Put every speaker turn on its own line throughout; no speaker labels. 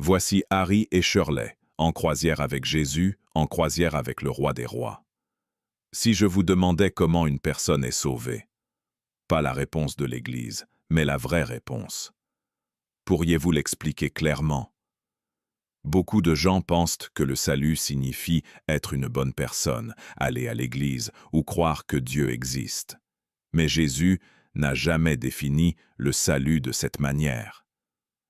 Voici Harry et Shirley, en croisière avec Jésus, en croisière avec le roi des rois. Si je vous demandais comment une personne est sauvée, pas la réponse de l'Église, mais la vraie réponse, pourriez-vous l'expliquer clairement? Beaucoup de gens pensent que le salut signifie être une bonne personne, aller à l'Église ou croire que Dieu existe. Mais Jésus n'a jamais défini le salut de cette manière.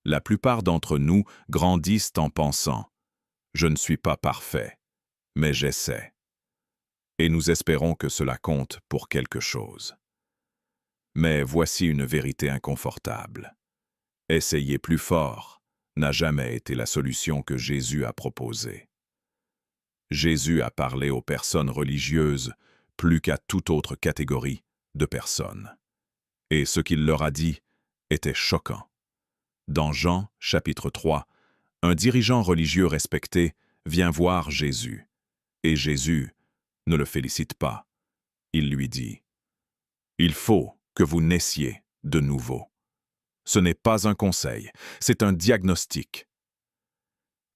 La plupart d'entre nous grandissent en pensant « Je ne suis pas parfait, mais j'essaie ». Et nous espérons que cela compte pour quelque chose. Mais voici une vérité inconfortable. Essayer plus fort n'a jamais été la solution que Jésus a proposée. Jésus a parlé aux personnes religieuses plus qu'à toute autre catégorie de personnes. Et ce qu'il leur a dit était choquant. Dans Jean, chapitre 3, un dirigeant religieux respecté vient voir Jésus. Et Jésus ne le félicite pas. Il lui dit « Il faut que vous naissiez de nouveau. Ce n'est pas un conseil, c'est un diagnostic. »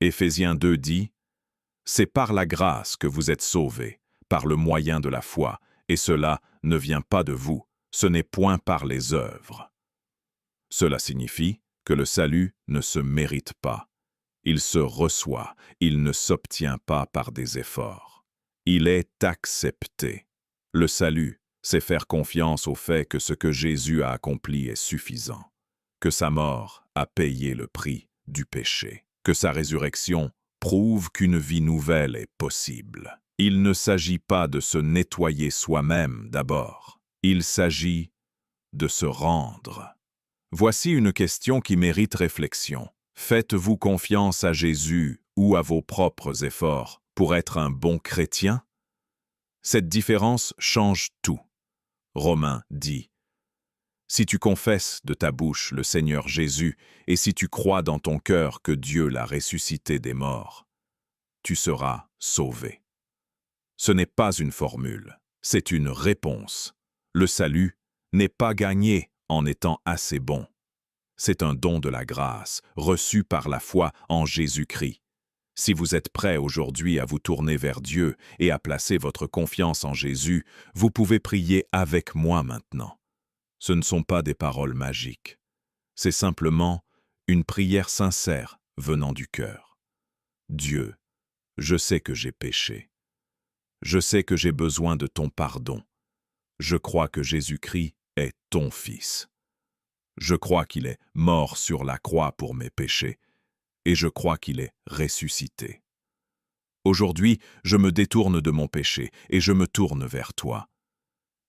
Éphésiens 2 dit « C'est par la grâce que vous êtes sauvés, par le moyen de la foi, et cela ne vient pas de vous, ce n'est point par les œuvres. » Cela signifie que le salut ne se mérite pas. Il se reçoit, il ne s'obtient pas par des efforts. Il est accepté. Le salut, c'est faire confiance au fait que ce que Jésus a accompli est suffisant, que sa mort a payé le prix du péché, que sa résurrection prouve qu'une vie nouvelle est possible. Il ne s'agit pas de se nettoyer soi-même d'abord, il s'agit de se rendre. Voici une question qui mérite réflexion. Faites-vous confiance à Jésus ou à vos propres efforts pour être un bon chrétien? Cette différence change tout. Romains dit « Si tu confesses de ta bouche le Seigneur Jésus et si tu crois dans ton cœur que Dieu l'a ressuscité des morts, tu seras sauvé. » Ce n'est pas une formule, c'est une réponse. Le salut n'est pas gagné en étant assez bon. C'est un don de la grâce, reçu par la foi en Jésus-Christ. Si vous êtes prêt aujourd'hui à vous tourner vers Dieu et à placer votre confiance en Jésus, vous pouvez prier avec moi maintenant. Ce ne sont pas des paroles magiques. C'est simplement une prière sincère venant du cœur. Dieu, je sais que j'ai péché. Je sais que j'ai besoin de ton pardon. Je crois que Jésus-Christ est ton Fils. Je crois qu'il est mort sur la croix pour mes péchés, et je crois qu'il est ressuscité. Aujourd'hui, je me détourne de mon péché et je me tourne vers toi.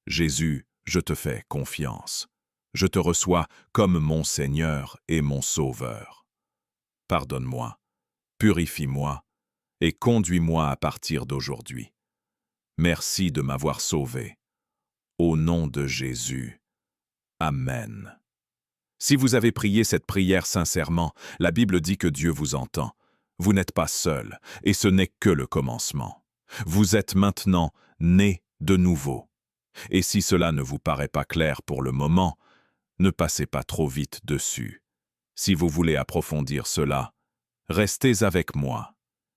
Jésus, je te fais confiance. Je te reçois comme mon Seigneur et mon Sauveur. Pardonne-moi, purifie-moi et conduis-moi à partir d'aujourd'hui. Merci de m'avoir sauvé. Au nom de Jésus. Amen. Si vous avez prié cette prière sincèrement, la Bible dit que Dieu vous entend. Vous n'êtes pas seul, et ce n'est que le commencement. Vous êtes maintenant né de nouveau. Et si cela ne vous paraît pas clair pour le moment, ne passez pas trop vite dessus. Si vous voulez approfondir cela, restez avec moi.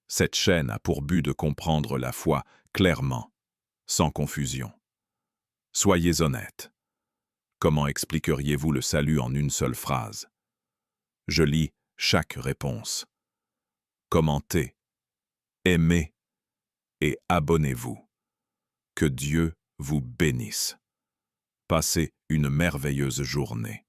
Cette chaîne a pour but de comprendre la foi clairement, sans confusion. Soyez honnête. Comment expliqueriez-vous le salut en une seule phrase? Je lis chaque réponse. Commentez, aimez et abonnez-vous. Que Dieu vous bénisse. Passez une merveilleuse journée.